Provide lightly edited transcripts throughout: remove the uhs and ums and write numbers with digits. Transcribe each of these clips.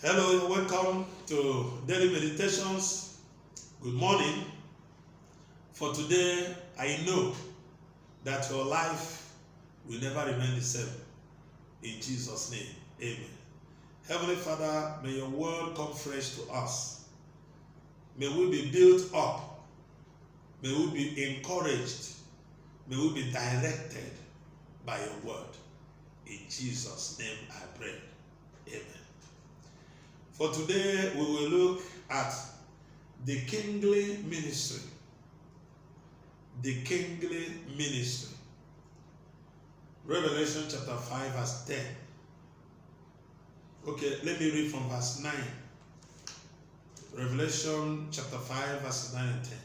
Hello, welcome to Daily Meditations. Good morning. For today, I know that your life will never remain the same. In Jesus' name, amen. Heavenly Father, may your word come fresh to us. May we be built up. May we be encouraged. May we be directed by your word. In Jesus' name I pray. Amen. For today, we will look at the kingly ministry. The kingly ministry. Revelation chapter 5 verse 10. Okay, let me read from verse 9. Revelation chapter 5 verse 9 and 10.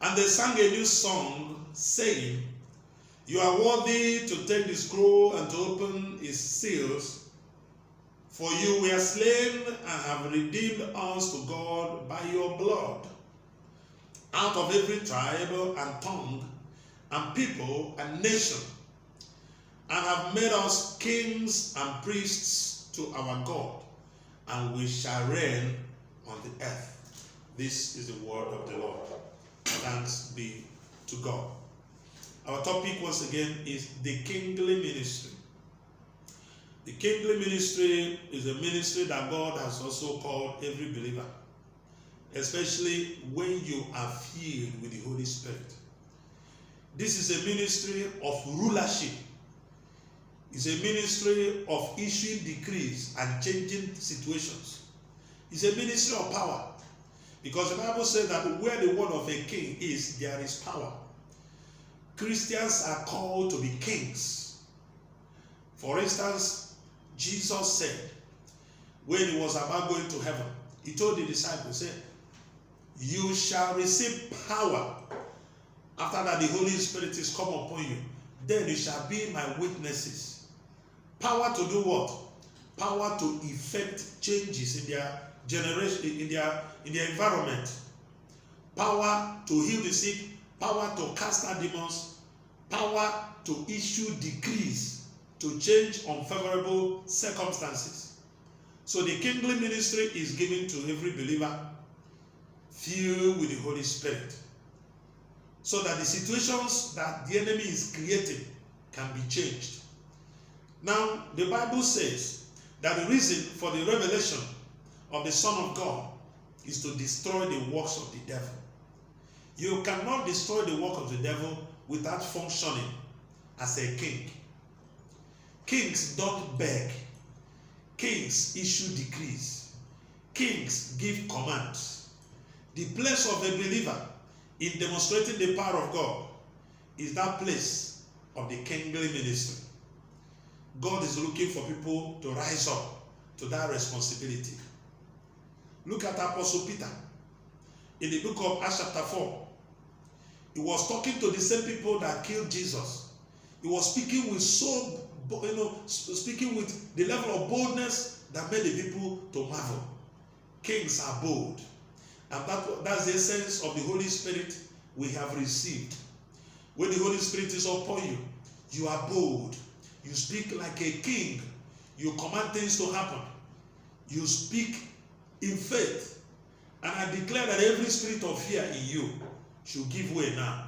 And they sang a new song, saying, You are worthy to take the scroll and to open its seals, for you were slain and have redeemed us to God by your blood, out of every tribe and tongue and people and nation, and have made us kings and priests to our God, and we shall reign on the earth. This is the word of the Lord. Thanks be to God. Our topic once again is the kingly ministry. The kingly ministry is a ministry that God has also called every believer, especially when you are filled with the Holy Spirit. This is a ministry of rulership. It's a ministry of issuing decrees and changing situations. It's a ministry of power. Because the Bible says that where the word of a king is, there is power. Christians are called to be kings. For instance, Jesus said, when he was about going to heaven, he told the disciples, said, You shall receive power after that the Holy Spirit is come upon you. Then you shall be my witnesses. Power to do what? Power to effect changes in their generation, in their environment. Power to heal the sick. Power to cast out demons. Power to issue decrees to change unfavorable circumstances. So the kingly ministry is given to every believer filled with the Holy Spirit, so that the situations that the enemy is creating can be changed. Now, the Bible says that the reason for the revelation of the Son of God is to destroy the works of the devil. You cannot destroy the work of the devil without functioning as a king. Kings don't beg. Kings issue decrees. Kings give commands. The place of a believer in demonstrating the power of God is that place of the kingly ministry. God is looking for people to rise up to that responsibility. Look at Apostle Peter in the book of Acts chapter 4. He was talking to the same people that killed Jesus. He was speaking with speaking with the level of boldness that made the people to marvel. Kings are bold. And that's the essence of the Holy Spirit we have received. When the Holy Spirit is upon you, you are bold. You speak like a king. You command things to happen. You speak in faith. And I declare that every spirit of fear in you should give way now.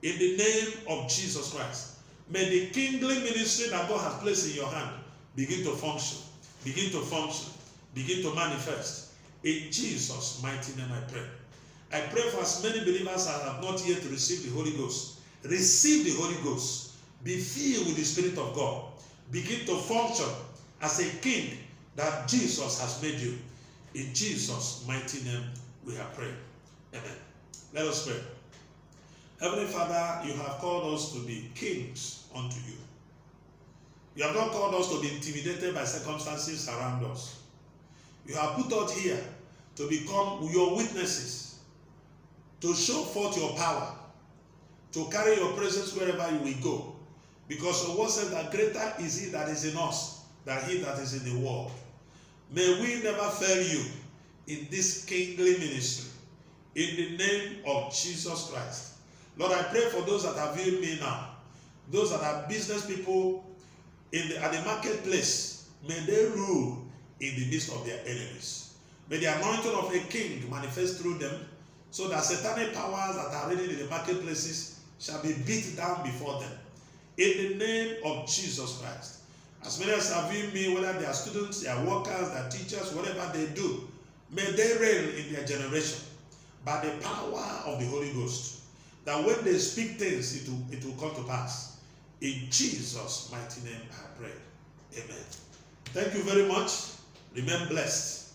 In the name of Jesus Christ. May the kingly ministry that God has placed in your hand begin to function, begin to function, begin to manifest. In Jesus' mighty name I pray. I pray for as many believers as have not yet received the Holy Ghost. Receive the Holy Ghost. Be filled with the Spirit of God. Begin to function as a king that Jesus has made you. In Jesus' mighty name we have prayed. Amen. Let us pray. Heavenly Father, you have called us to be kings unto you. You have not called us to be intimidated by circumstances around us. You have put us here to become your witnesses, to show forth your power, to carry your presence wherever you will go. Because your word says that greater is he that is in us than he that is in the world. May we never fail you in this kingly ministry. In the name of Jesus Christ. Lord, I pray for those that are viewing me now, those that are business people at the marketplace. May they rule in the midst of their enemies. May the anointing of a king manifest through them, so that satanic powers that are reigning in the marketplaces shall be beat down before them. In the name of Jesus Christ. As many as are viewing me, whether they are students, they are workers, they are teachers, whatever they do, may they reign in their generation by the power of the Holy Ghost. That when they speak things, it will come to pass. In Jesus' mighty name I pray. Amen. Thank you very much. Remain blessed.